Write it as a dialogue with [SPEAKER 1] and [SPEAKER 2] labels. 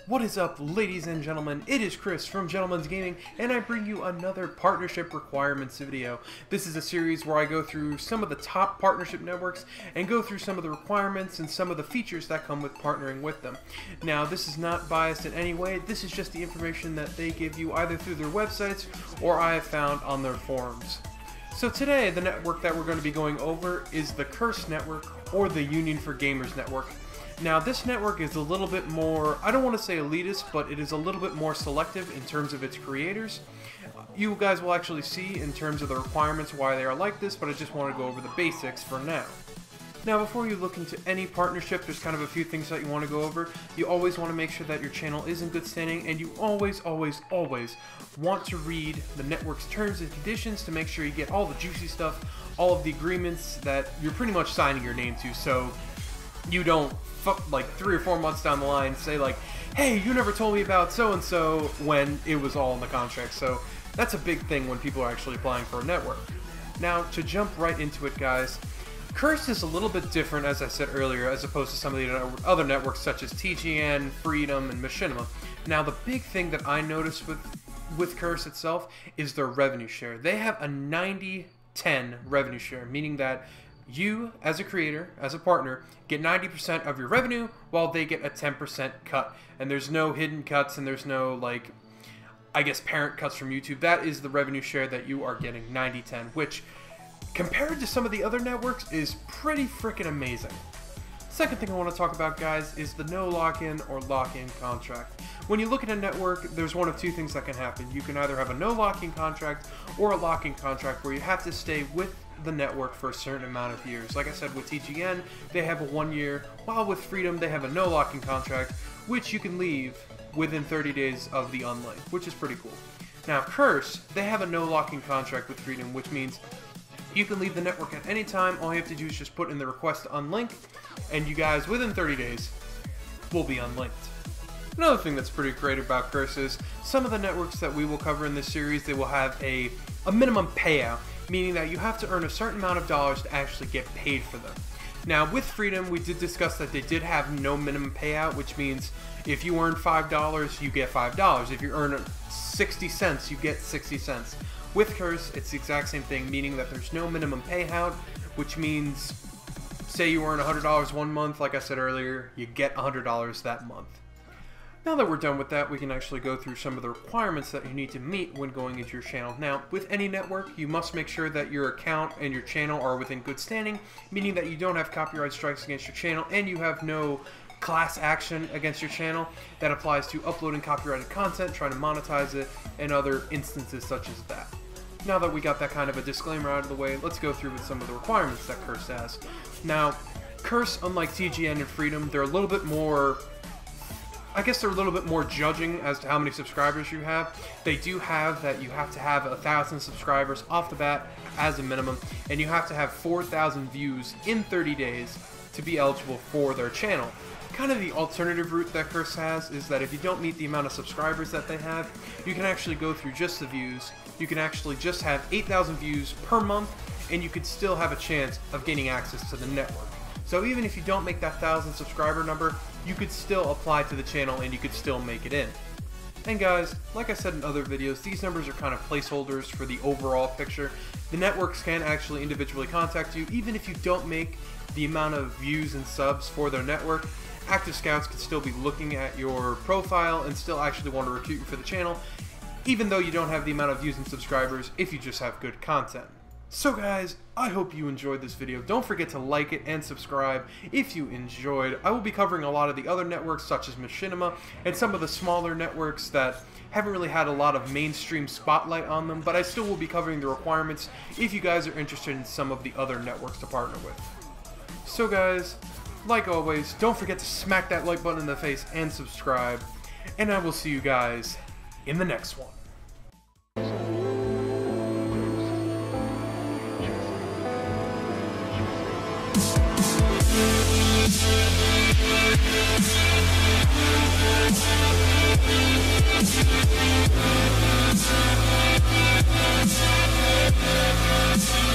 [SPEAKER 1] What is up, ladies and gentlemen? It is Chris from Gentleman's Gaming, and I bring you another partnership requirements video. This is a series where I go through some of the top partnership networks and go through some of the requirements and some of the features that come with partnering with them. Now, this is not biased in any way. This is just the information that they give you either through their websites or I have found on their forums. So today, the network that we're going to be going over is the Curse Network, or the Union for Gamers Network. Now, this network is a little bit more, I don't want to say elitist, but it is a little bit more selective in terms of its creators. You guys will actually see in terms of the requirements why they are like this, but I just want to go over the basics for now. Now, before you look into any partnership, there's kind of a few things that you want to go over. You always want to make sure that your channel is in good standing, and you always want to read the network's terms and conditions to make sure you get all the juicy stuff, all of the agreements that you're pretty much signing your name to, so you don't like 3 or 4 months down the line say like, hey, you never told me about so-and-so, when it was all in the contract. So that's a big thing when people are actually applying for a network. Now, to jump right into it, guys, Curse is a little bit different, as I said earlier, as opposed to some of the other networks such as TGN, Freedom, and Machinima. Now, the big thing that I noticed with Curse itself is their revenue share. They have a 90-10 revenue share, meaning that you, as a creator, as a partner, get 90% of your revenue, while they get a 10% cut. And there's no hidden cuts, and there's no, like, I guess, parent cuts from YouTube. That is the revenue share that you are getting, 90-10, which, compared to some of the other networks, is pretty freaking amazing. Second thing I want to talk about, guys, is the no lock-in or lock-in contract. When you look at a network, there's one of two things that can happen. You can either have a no lock-in contract or a lock-in contract where you have to stay with the network for a certain amount of years. Like I said, with TGN, they have a 1 year, while with Freedom, they have a no lock-in contract, which you can leave within 30 days of the unlink, which is pretty cool. Now, Curse, they have a no lock-in contract with Freedom, which means you can leave the network at any time. All you have to do is just put in the request to unlink, and you guys, within 30 days, will be unlinked. Another thing that's pretty great about Curse is some of the networks that we will cover in this series, they will have a minimum payout, meaning that you have to earn a certain amount of dollars to actually get paid for them. Now, with Freedom, we did discuss that they did have no minimum payout, which means if you earn $5, you get $5. If you earn 60 cents, you get 60 cents. With Curse, it's the exact same thing, meaning that there's no minimum payout, which means, say you earn $100 one month, like I said earlier, you get $100 that month. Now that we're done with that, we can actually go through some of the requirements that you need to meet when going into your channel. Now, with any network, you must make sure that your account and your channel are within good standing, meaning that you don't have copyright strikes against your channel and you have no class action against your channel. That applies to uploading copyrighted content, trying to monetize it, and other instances such as that. Now that we got that kind of a disclaimer out of the way, let's go through with some of the requirements that Curse has. Now, Curse, unlike TGN and Freedom, they're a little bit more, I guess they're a little bit more judging as to how many subscribers you have. They do have that you have to have 1,000 subscribers off the bat as a minimum, and you have to have 4,000 views in 30 days to be eligible for their channel. Kind of the alternative route that Curse has is that if you don't meet the amount of subscribers that they have, you can actually go through just the views. You can actually just have 8,000 views per month, and you could still have a chance of gaining access to the network. So even if you don't make that 1,000 subscriber number, you could still apply to the channel and you could still make it in. And guys, like I said in other videos, these numbers are kind of placeholders for the overall picture. The networks can actually individually contact you, even if you don't make the amount of views and subs for their network. Active scouts can still be looking at your profile and still actually want to recruit you for the channel, even though you don't have the amount of views and subscribers, if you just have good content. So guys, I hope you enjoyed this video. Don't forget to like it and subscribe if you enjoyed. I will be covering a lot of the other networks such as Machinima and some of the smaller networks that haven't really had a lot of mainstream spotlight on them, but I still will be covering the requirements if you guys are interested in some of the other networks to partner with. So guys, like always, don't forget to smack that like button in the face and subscribe, and I will see you guys in the next one.
[SPEAKER 2] We'll be right back.